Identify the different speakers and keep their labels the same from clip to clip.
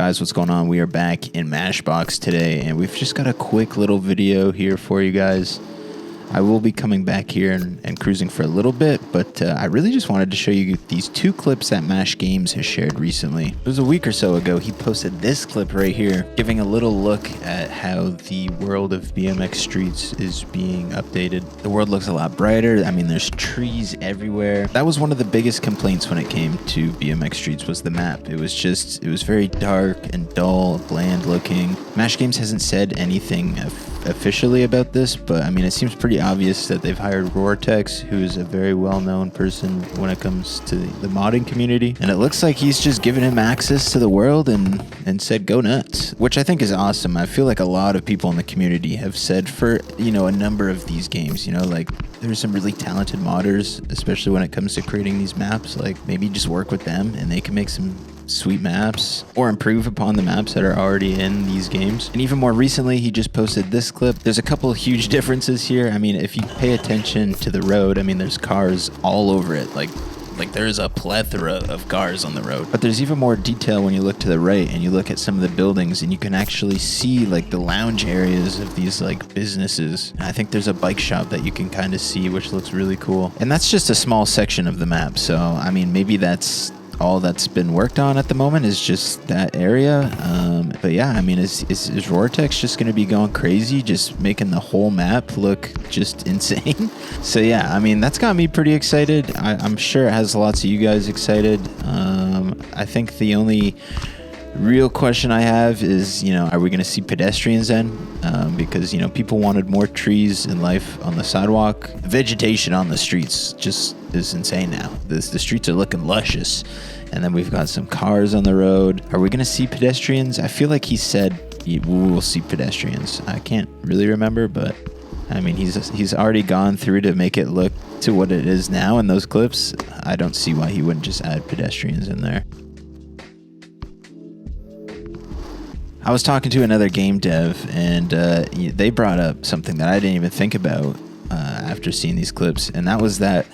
Speaker 1: Guys, what's going on? We are back in Mashbox today, and we've just got a quick little video here for you guys. I will be coming back here and cruising for a little bit, but I really just wanted to show you these two clips that Mash Games has shared recently. It was a week or so ago. He posted this clip right here, giving a little look at how the world of BMX streets is being updated. The world looks a lot brighter. I mean, there's trees everywhere. That was one of the biggest complaints when it came to BMX streets was the map. It was very dark and dull, bland looking. Mash Games hasn't said anything officially about this, but I mean, it seems pretty obvious that they've hired Rework, who is a very well-known person when it comes to the modding community, and it looks like he's just given him access to the world and said go nuts, which I think is awesome. I feel like a lot of people in the community have said for a number of these games, like there's some really talented modders, especially when it comes to creating these maps. Like maybe just work with them and they can make some sweet maps or improve upon the maps that are already in these games. And even more recently, he just posted this clip. There's a couple of huge differences here. I mean, if you pay attention to the road, I mean, there's cars all over it. Like there's a plethora of cars on the road. But there's even more detail when you look to the right and you look at some of the buildings, and you can actually see like the lounge areas of these like businesses. And I think there's a bike shop that you can kind of see, which looks really cool. And that's just a small section of the map. So, I mean, maybe that's all that's been worked on at the moment is just that area. But yeah, I mean, is Vortex just going to be going crazy, just making the whole map look just insane? So yeah, I mean, that's got me pretty excited. I'm sure it has lots of you guys excited. I think the only real question I have is, are we going to see pedestrians then? Because, people wanted more trees and life on the sidewalk. Vegetation on the streets just is insane now. The streets are looking luscious. And then we've got some cars on the road. Are we going to see pedestrians? I feel like he said we will see pedestrians. I can't really remember, but I mean, he's already gone through to make it look to what it is now in those clips. I don't see why he wouldn't just add pedestrians in there. I was talking to another game dev, and they brought up something that I didn't even think about after seeing these clips, and that was that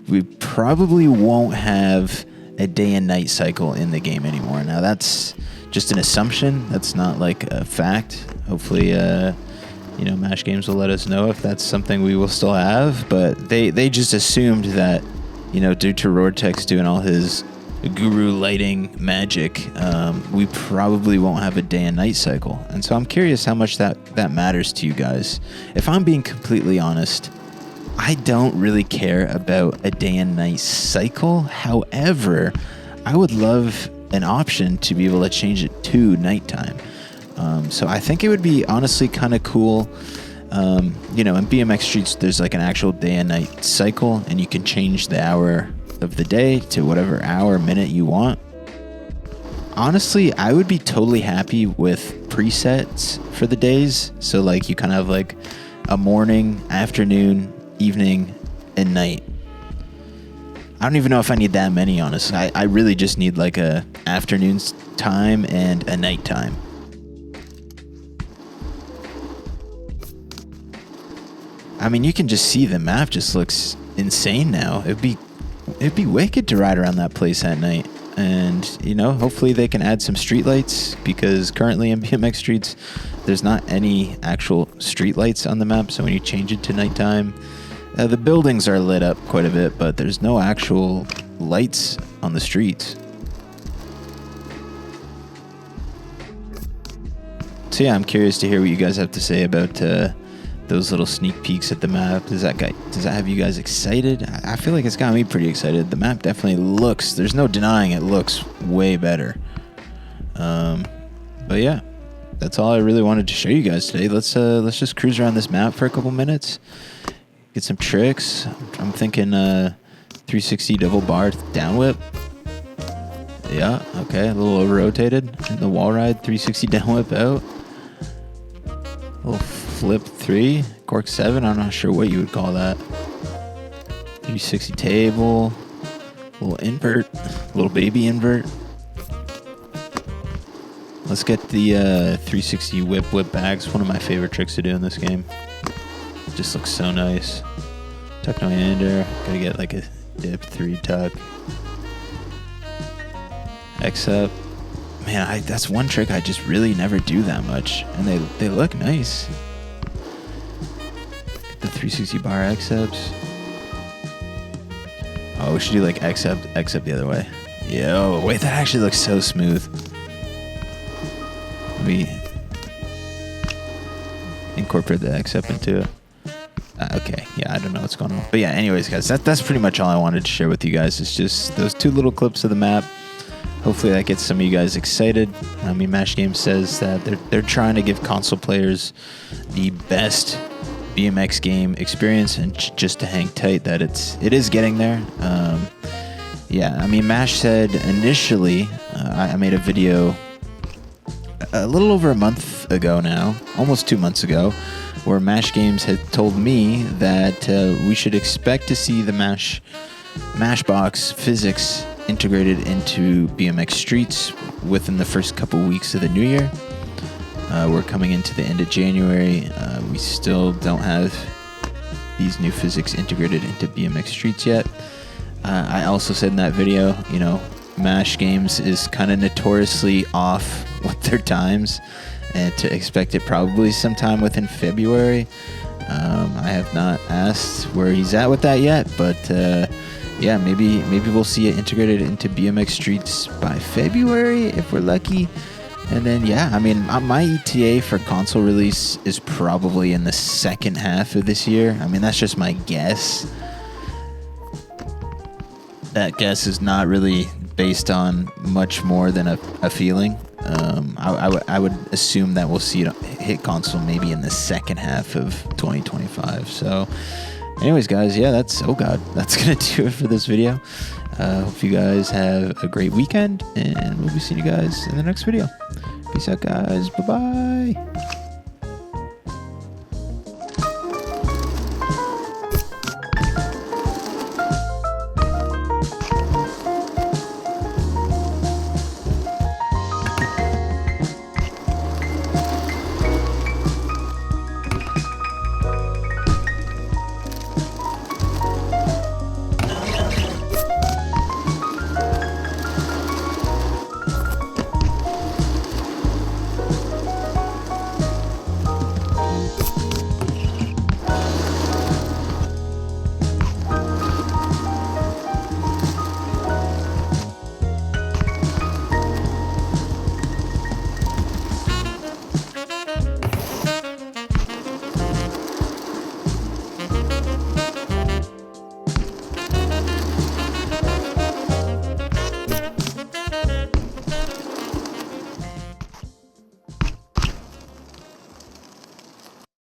Speaker 1: we probably won't have a day and night cycle in the game anymore. Now, that's just an assumption. That's not like a fact. Hopefully, Mash Games will let us know if that's something we will still have, but they just assumed that, due to Roartex doing all his guru lighting magic, we probably won't have a day and night cycle. And so I'm curious how much that matters to you guys. If I'm being completely honest, I don't really care about a day and night cycle. However, I would love an option to be able to change it to nighttime. So I think it would be honestly kind of cool. In BMX Streets, there's like an actual day and night cycle, and you can change the hour of the day to whatever hour, minute you want. Honestly, I would be totally happy with presets for the days. So like you kind of have like a morning, afternoon, evening, and night. I don't even know if I need that many, honestly. I really just need like a afternoon's time and a night time. I mean, you can just see the map just looks insane now. It'd be wicked to ride around that place at night. And, hopefully they can add some streetlights, because currently in BMX Streets, there's not any actual streetlights on the map. So when you change it to nighttime, the buildings are lit up quite a bit, but there's no actual lights on the streets. So yeah, I'm curious to hear what you guys have to say about those little sneak peeks at the map. Does that have you guys excited? I feel like it's got me pretty excited. The map definitely looks, there's no denying it looks way better. But yeah, that's all I really wanted to show you guys today. Let's just cruise around this map for a couple minutes, get some tricks. I'm thinking 360 double bar down whip. Yeah, okay, a little over rotated. The wall ride 360 down whip out. A little flip 3, cork 7, I'm not sure what you would call that. 360 table, a little invert, a little baby invert. Let's get the 360 whip bags, one of my favorite tricks to do in this game. It just looks so nice. Tuck no hander, gotta get like a dip 3 tuck. X up. man, that's one trick I just really never do that much, and they look nice. The 360 bar X-ups. Oh, we should do like X-up the other way. Yo, wait, that actually looks so smooth. Let me incorporate the X-up into it. Okay, yeah, I don't know what's going on. But yeah, anyways, guys, that's pretty much all I wanted to share with you guys. It's just those 2 little clips of the map. Hopefully that gets some of you guys excited. I mean, Mash Games says that they're trying to give console players the best BMX game experience, and just to hang tight that it is getting there. Yeah, I mean, Mash said initially, I made a video a little over a month ago now, almost 2 months ago, where Mash Games had told me that we should expect to see the Mashbox physics integrated into BMX Streets within the first couple weeks of the new year. We're coming into the end of January. We still don't have these new physics integrated into BMX Streets yet. I also said in that video, you know, Mash Games is kind of notoriously off with their times, and to expect it probably sometime within February. I have not asked where he's at with that yet, but yeah, maybe we'll see it integrated into BMX Streets by February if we're lucky. And then, yeah, I mean, my ETA for console release is probably in the second half of this year. I mean, that's just my guess. That guess is not really based on much more than a feeling. I would assume that we'll see it hit console maybe in the second half of 2025. So, anyways, guys, yeah, that's gonna do it for this video. Hope you guys have a great weekend, and we'll be seeing you guys in the next video. Peace out, guys. Bye-bye.